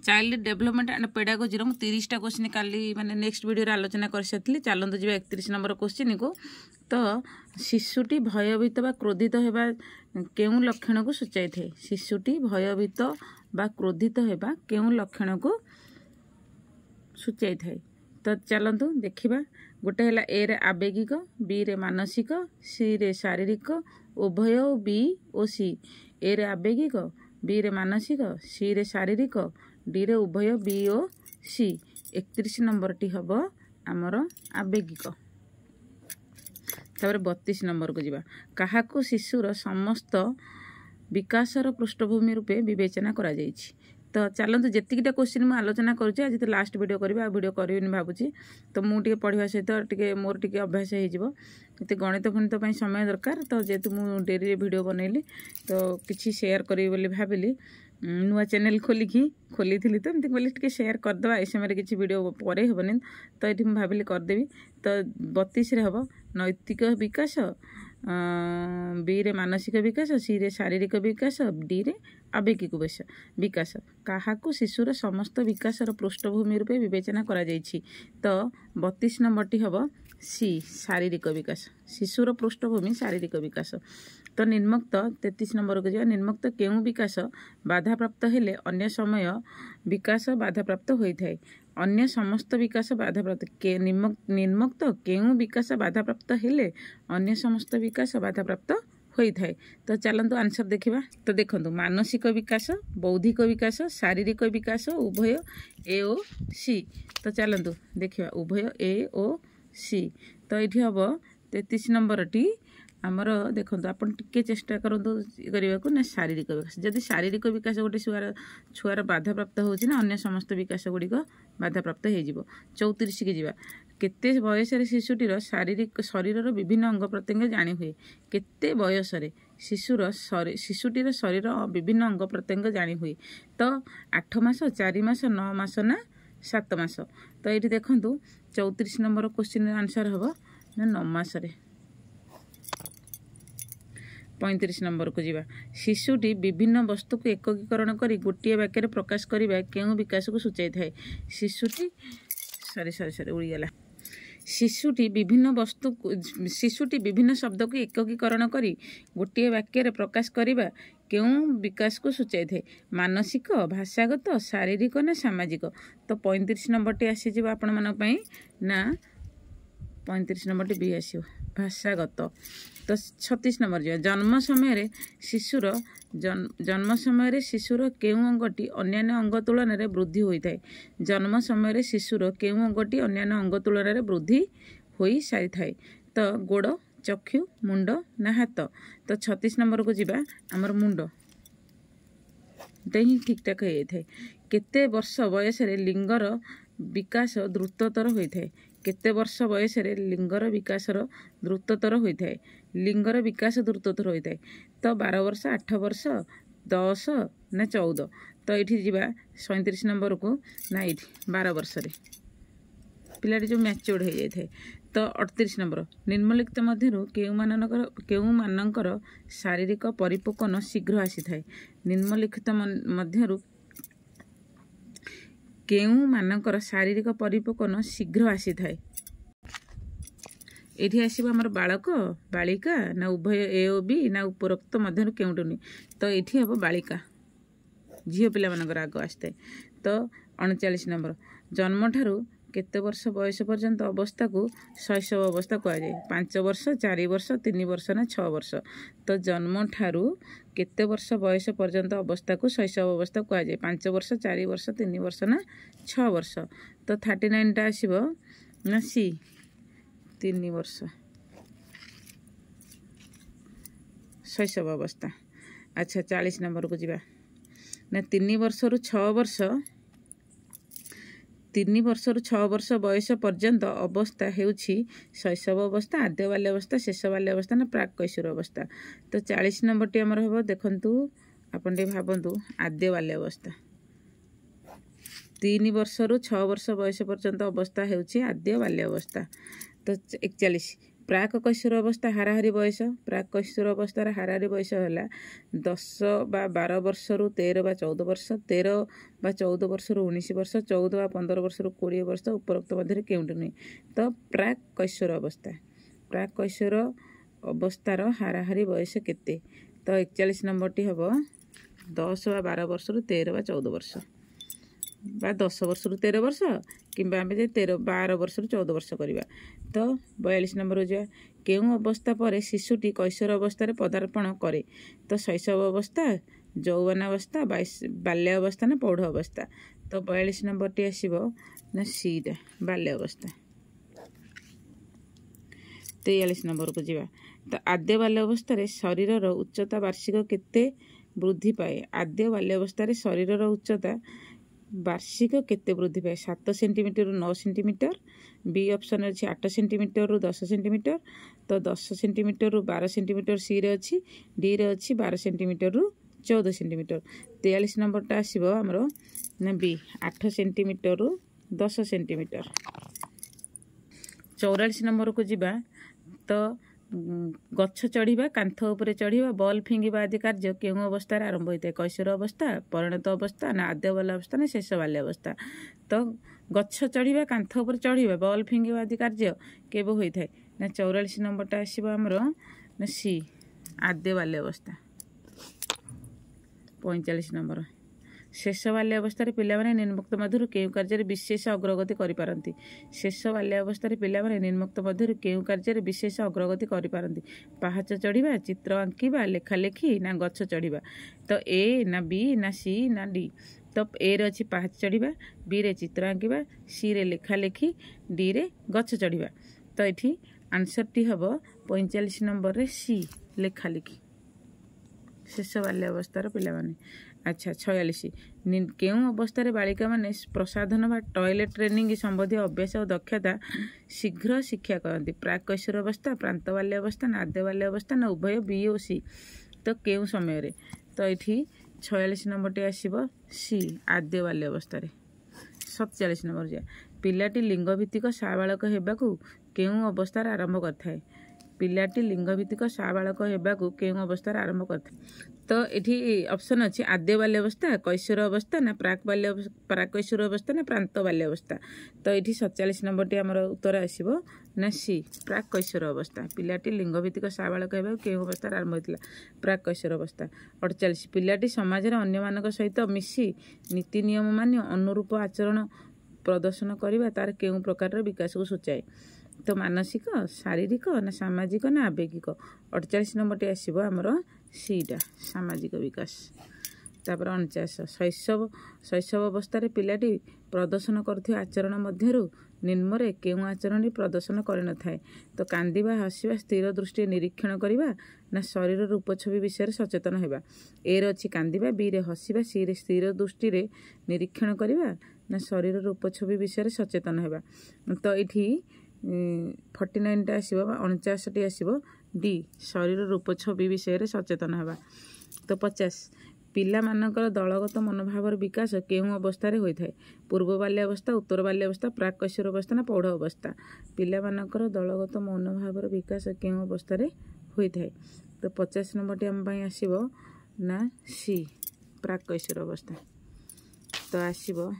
Child development and pedagogy 30टा question काली माने नेक्स्ट वीडियो आलोचना कर सारी। चलते जी 31 नंबर क्वेश्चन को। तो शिशुटी भयभीत बा क्रोधित होगा केउं लक्षण को सूचाई थे। शिशुटी भयभीत बा क्रोधित होगा केउं लक्षण को सूचाई थाए। तो चलतु देखा गोटे है ए रे आवेगिक, बी रे मानसिक, सी रे शारीरिक, उभय बी और सी। ए रे आवेगिक, बी रे मानसिक, सी रे शारीरिक, डी रे उभय बी ओ सी। 31 नंबर टी हम आमर आवेगिक। तापर 32 नंबर को जीवा। काहाकु शिशुर समस्त विकासर पृष्ठभूमि रूपे विवेचना करा जाइछि। तो चलते जीटा क्वेश्चन मुझे आलोचना करुँच। आज तो लास्ट वीडियो करी वीडियो करी भावुची। तो मुझे पढ़ा सहित टे मोर टे अभ्यास होते गणित फणित समय दरकार। तो जेहेतु मुझे डेरी वीडियो बनैली तो किसी शेयर करी बोली भाविली। नुआ चैनल खोली थी तो एमती बोली टे शेयर करदे। ए समय किसी वीडियो पर हेनी तो ये मुझे भाविली करदेवी। तो 32 हम नैतिक विकास, बी रे मानसिक विकास, सी रे शारीरिक विकास, डी रे आवेगिक विकास। काहाकु शिशुर समस्त विकासर पृष्ठभूमि रूपे विवेचना करा जाइछि। तो 32 नंबर टी हम सी शारीरिक विकास। शिशुर पृष्ठभूमि शारीरिक विकास। तो निम्नक्त 33 नंबर को जाए। निम्नक्त केउं विकास बाधाप्राप्त हेले अन्य समय विकास बाधाप्राप्त होता है। अन्य समस्त विकास बाधाप्राप्त निम्नक्त केउं विकास बाधाप्राप्त हेले अन्य समस्त विकास बाधाप्राप्त होता है। तो चलतु आंसर देखा। तो देखो मानसिक विकास, बौद्धिक विकास, शारीरिक विकास उभय ए ओ सी। तो चलतु देखा उभय ए ओ सी। तो ये हम 33 नंबर टी आमर देखो आप चेष्टा करूँ करने को ना शारीरिक विकास। जदि शारीरिक विकास गोटे छुआर बाधाप्राप्त होना अन्य समस्त विकास गुड़िक बाधाप्राप्त हो। 34 की जीवा। केते बयस शिशुटीर शारीरिक शरीर विभिन्न अंग प्रत्यंग जानी हुए। केते बयस शिशुटीर शरीर विभिन्न अंग प्रत्यंग जानी हुए। तो 8 मास, 4 मास, 9 मास ना 7 मास। तो ये देखूँ 34 नंबर क्वेश्चन आंसर हम ना 9 मास। 35 नंबर को जीवा। शिशुटी विभिन्न वस्तु को एककीकरण करी गोटे वाक्य प्रकाश करिबा केउं विकास को सूचाई थाए। शिशुटी सॉरी उड़ीगला। शिशुटी विभिन्न शब्द को एककीकरण करी गोटे वाक्य प्रकाश करिबा केउं विकास को सूचाई थाए। मानसिक, भाषागत, शारीरिक ना सामाजिक। तो 35 नंबर टी आसी आपण मन पई ना 35 नंबर टी बी आसीयो भाषागत। तो 36 नंबर जो जन्म समय शिशुर केउं अंगटी अन्यान्य अंग तुलन में वृद्धि होता है। जन्म समय शिशुर केउं अंगटी अन्यान्य अंग तुलन में वृद्धि हो सारी थाए। तो गोड़, चक्षु, मुंड ना हाथ। तो 36 नंबर को जीवा आमर मुंड ही ठीक ठाक हो जाए। केते वर्ष बयस लिंगर विकास द्रुततर होता है। केते वर्ष बयस लिंगर विकास द्रुततर होता है। लिंगर विकास द्रुततर होता है। तो 12 वर्ष, 8 वर्ष, 10 ना 14। तो ये जीवा 37 नंबर को ना ये 12 वर्ष पिलाटी जो मैच्योर्ड हो जाए। तो 38 नंबर निम्नलिखित मध्यरु केउं मानकर शारीरिक परिपक्वन शीघ्र आसी थाए। निम्नलिखित मध्यरु केउं मानकर शारीरिक परिपक्वन शीघ्र आसी थाए। ये आसो आमर बालक, बालिका ना उभय ए ओ बी ना उपरोक्त मध्यरु केउंटुनी। तो ये हम बालिका झील पिला मानकर आग आसता। तो 39 नंबर जन्म ठारू केते वर्ष बयस पर्यंत अवस्था को शैशव अवस्था कहुए। 5 वर्ष, 4 वर्ष, 3 वर्ष ना 6 वर्ष। तो जन्म ठारू केते वर्ष बयस पर्यंत अवस्था को शैशव अवस्था कहुए। 5 वर्ष, 4 वर्ष, 3 वर्ष ना 6 वर्ष। तो 39 टा आसीबो ना सी 3 वर्ष शैशव अवस्था। अच्छा 40 नंबर को जीवा ना 3 वर्ष रु 6 वर्ष 3 वर्ष रु 6 वर्ष बयस पर्यंत अवस्था हेउछि शैशव अवस्था, आद्य बाल्य अवस्था, शेष बाल्य अवस्था ना प्राक कैशोर अवस्था। तो 40 नंबर टी आमर हम देखंतु आपन टे भाबंतु आद्य बाल्य अवस्था। 3 वर्ष रु 6 वर्ष बयस पर्यंत अवस्था हेउछि आद्य बाल्य अवस्था। तो 41 प्राक कैशोर अवस्था हाराहारी बयस प्राक कैशोर अवस्थार हाराहारी बयस है 10 बा 12 वर्ष रु 13 बा 14 वर्ष 13 बा 14 वर्ष रु 19 वर्ष 14 बा 15 वर्ष रु 20 वर्ष उपरोक्त मध्य केउंट नुहे तो प्राक कैशोर अवस्थार हाराहारी बयस केते तो 41 नंबर टी हम 10 बा 12 वर्ष रु 13 बा 14 वर्ष बा 10 वर्ष रु 13 वर्ष कि 12 वर्ष रु 14 वर्ष करवा तो 42 नंबर जा केउं अवस्था पर शिशुटी कैशोर अवस्था पदार्पण करे तो शैशव अवस्था यौवन अवस्था बाल्य अवस्था ना पौढ़ अवस्था तो 42 नंबर टी आसो ना सीटा बाल्य अवस्था 43 नंबर को जीवा तो आद्य बाल्य अवस्था शरीर उच्चता वार्षिक केते वृद्धि पाए आद्य बाल्य अवस्था शरीर उच्चता वार्षिक केते वृद्धि पाए 7 सेंटीमीटर रु 9 सेंटीमीटर बी ऑप्शन अच्छी 8 सेंटीमीटर रु 10 सेंटीमीटर तो 10 सेंटीमीटर रु 12 सेंटीमीटर सी रे अच्छी डी रे अच्छी 12 सेंटीमीटर रु 14 सेंटीमीटर 43 नंबर टा आसीबो हमरो ना बी 8 सेंटीमीटर रु 10 सेंटीमीटर 44 नंबर को जीवा तो गच्छ चढ़ा कांथ उपरे चढ़ा बल फिंगा आदि कार्य केउं अवस्था आरंभ होता है कैशोर अवस्था परिणत अवस्था ना आद्य बाल्य अवस्था ना शेष बाल्य अवस्था तो गच्छ चढ़ा कांथ उपर चढ़ा बल फिंगा आदि कार्य केबो होता है ना 44 नंबर टा आसीबो हमरो ना सी आद्य बाल्य अवस्था 45 नंबर शेष बाल्य अवस्था पिलामाने निम्नमुक्त मध्यरु केउं कार्य विशेष अग्रगति करिपारंती शेष बाल्य अवस्था पिलामाने निम्नमुक्त मध्यरु केउं कार्य विशेष अग्रगति करिपारंती पाहाच चढ़िबा चित्र आंकिबा लेखालेखी ना गच्छ चढ़िबा तो ए ना बी ना सी ना डी तो ए रे अछि पाहाच चढ़िबा बी रे चित्र आंकिबा सी रे लेखालेखी डी रे गच्छ चढ़िबा तो एठी आंसर टी हबो 45 नंबर रे सी लेखालेखी शेष बाल्य अवस्थार पिलामाने अच्छा 46 केउं अवस्था बालिका माने प्रसाधन बा टॉयलेट ट्रेनिंग संबंधी अभ्यास और दक्षता शीघ्र शिक्षा करती प्राक कैशोर अवस्था प्रांत बाल्य अवस्था ना आद्य बाल्य अवस्था ना उभय बी और सी तो केउं समय रे तो ये 46 नंबर टी आसीबो सी आद्य बाल्य अवस्था 47 नंबर जा पिलाटी लिंगभित्तिक साबालक हेबाकू केउं अवस्था आरंभ करथाय पिलाटी लिंगभित्तिक साबालक हेबाकू केउं अवस्था आरंभ करथाय तो ये ऑप्शन अच्छी आद्य बाल्य अवस्था कैशोर अवस्था ना प्राक कैशोर अवस्था ना प्रांत बाल्य अवस्था तो ये 47 नंबर टी आमर उत्तर आसीबो ना सी प्राक कैशोर अवस्था पिलाटी लिंगभित्तिक साबालक हेबाकू केउं अवस्था आरंभ होइतिला प्राक कैशोर अवस्था 48 पिलाटी समाज अन्य मानक सहित मिसी नीति नियम मानि अनुरूप आचरण प्रदर्शन करिबा तार केउं प्रकार विकास को सूचाए तो मानसिक शारीरिक ना सामाजिक ना आवेगिक 48 नंबर टी आसीबो हमरो सीटा सामाजिक विकास तापर 49 शैशव अवस्था पिलाटी प्रदर्शन करथिबा आचरण मध्यरु निम्नरे केउं आचरण प्रदर्शन करि न थाए तो कांदिबा हसिबा स्थिर दृष्टि निरीक्षण करिबा ना शरीर रूप छवि विषय सचेतन हेबा ए रे अछि कांदिबा बी रे हसिबा सी रे स्थिर दृष्टि रे निरीक्षण करिबा ना शरीर रूप छवि विषय सचेतन हेबा तो इठी 49 टा आसीबो 49 टी आसीबो डी शरीर रूप छवि विषय सचेतन हेबा तो 50 पिला मानकर दलगत मनोभावर विकास केउं अवस्था रे होइथाय पूर्व बाल्य अवस्था उत्तर बाल्य अवस्था प्राक कैशोर अवस्था ना पौढ़ अवस्था पिला मानकर दलगत मनोभावर विकास केउं अवस्था रे होइथाय तो 50 नंबर टी हम पई आसीबो ना सी प्राक कैशोर अवस्था तो आसीबो